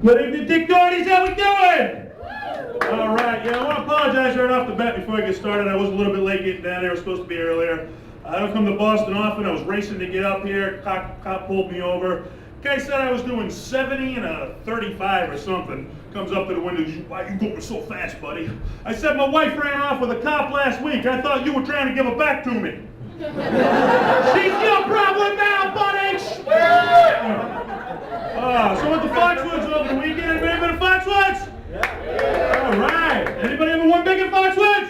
What evening, Dick Doherty? How we doing? All right, yeah, I want to apologize right off the bat before I get started. I was a little bit late getting down there. I was supposed to be earlier. I don't come to Boston often. I was racing to get up here. Cop pulled me over. Guy said I was doing 70 and a 35 or something. Comes up to the window. Why are you going so fast, buddy? I said my wife ran off with a cop last week. I thought you were trying to give her back to me. She's your problem now, buddy. So with the Foxwoods over the weekend, anybody been to Foxwoods? Yeah. All right. Anybody ever won big at Foxwoods?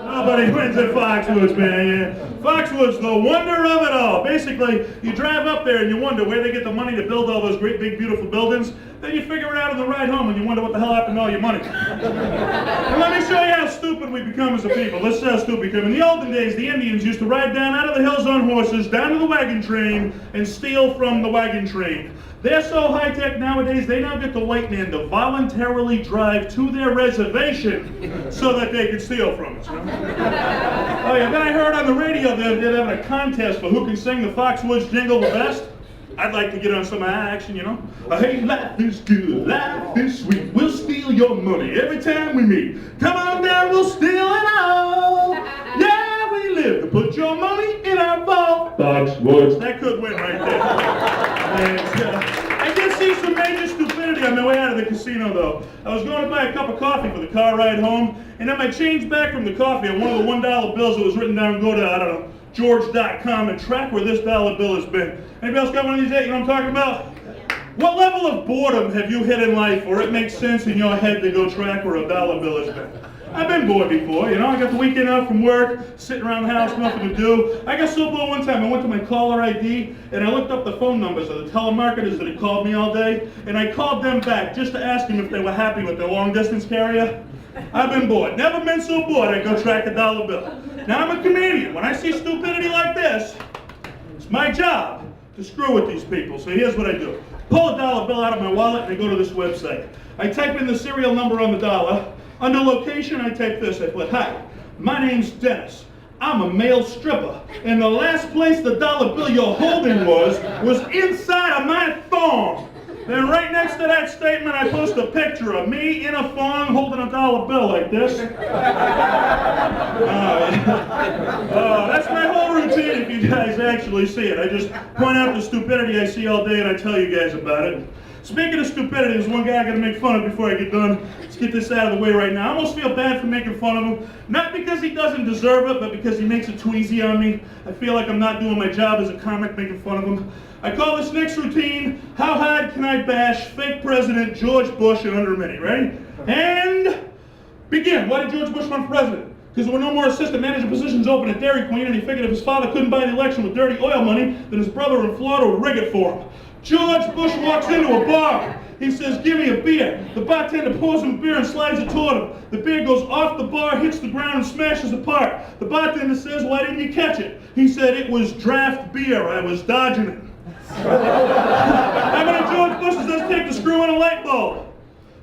Nobody wins at Foxwoods, man. Yeah. Foxwoods, the wonder of it all. Basically, you drive up there and you wonder where they get the money to build all those great, big, beautiful buildings. Then you figure it out on the ride home and you wonder what the hell happened to all your money. And let me show you how stupid we become as a people. Let's see how stupid we become. In the olden days, the Indians used to ride down out of the hills on horses, down to the wagon train, and steal from the wagon train. They're so high-tech nowadays, they now get the white man to voluntarily drive to their reservation so that they can steal from us. You know? Oh yeah, then I heard on the radio they're having a contest for who can sing the Foxwoods jingle the best. I'd like to get on some action, you know. Hey, life is good, life is sweet, we'll steal your money every time we meet. Come on down, we'll steal it all. Yeah, we live to put your money in our vault. Foxwoods. That could win right there. And, I did see some major stupidity on my way out of the casino, though. I was going to buy a cup of coffee for the car ride home, and then I changed back from the coffee on one of the $1 bills that was written down, go to, I don't know, George.com and track where this dollar bill has been. Anybody else got one of these yet? You know what I'm talking about? What level of boredom have you hit in life where it makes sense in your head to go track where a dollar bill has been? I've been bored before, you know. I got the weekend out from work, sitting around the house, nothing to do. I got so bored one time, I went to my caller ID and I looked up the phone numbers of the telemarketers that had called me all day, and I called them back just to ask them if they were happy with their long distance carrier. I've been bored. Never been so bored I'd go track a dollar bill. Now I'm a comedian. When I see stupidity like this, it's my job to screw with these people. So here's what I do. Pull a dollar bill out of my wallet and I go to this website. I type in the serial number on the dollar. Under location, I type this. I put, hi, my name's Dennis. I'm a male stripper. And the last place the dollar bill you're holding was inside of my thong. Then right next to that statement, I post a picture of me in a thong holding a dollar bill like this. That's my whole routine if you guys actually see it. I just point out the stupidity I see all day and I tell you guys about it. Speaking of stupidity, there's one guy I gotta make fun of before I get done. Let's get this out of the way right now. I almost feel bad for making fun of him. Not because he doesn't deserve it, but because he makes it too easy on me. I feel like I'm not doing my job as a comic making fun of him. I call this next routine, How Hard Can I Bash Fake President George Bush in Under a Minute? Ready? And begin. Why did George Bush run for president? Because there were no more assistant manager positions open at Dairy Queen, and he figured if his father couldn't buy the election with dirty oil money, then his brother in Florida would rig it for him. George Bush walks into a bar. He says, give me a beer. The bartender pours him a beer and slides it toward him. The beer goes off the bar, hits the ground, and smashes apart. The bartender says, why didn't you catch it? He said, it was draft beer. I was dodging it. How many George Bushes does it take to screw in a light bulb?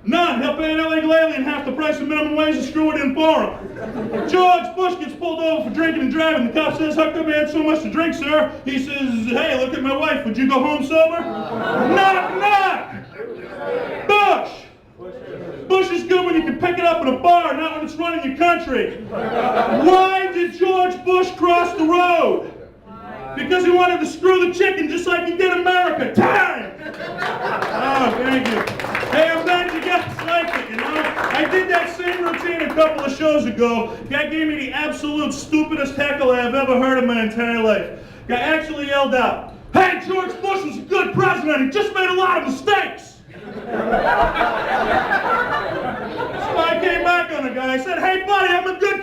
None. He'll pay an illegal alien half the price of minimum wage to screw it in for him. George Bush gets pulled over for drinking and driving. The cop says, how come you had so much to drink, sir? He says, hey, look at my wife. Would you go home sober? Knock, knock. Bush. Bush is good when you can pick it up in a bar, not when it's running your country. Why did George Bush cross the road? Because he wanted to screw the chicken just like he did America. Time! Oh, thank you. Hey, I'm glad you guys liked it, you know? I did that same routine a couple of shows ago. Guy gave me the absolute stupidest heckle I have ever heard in my entire life. Guy actually yelled out, hey, George Bush was a good president. He just made a lot of mistakes. So I came back on the guy. I said, hey, buddy, I'm a good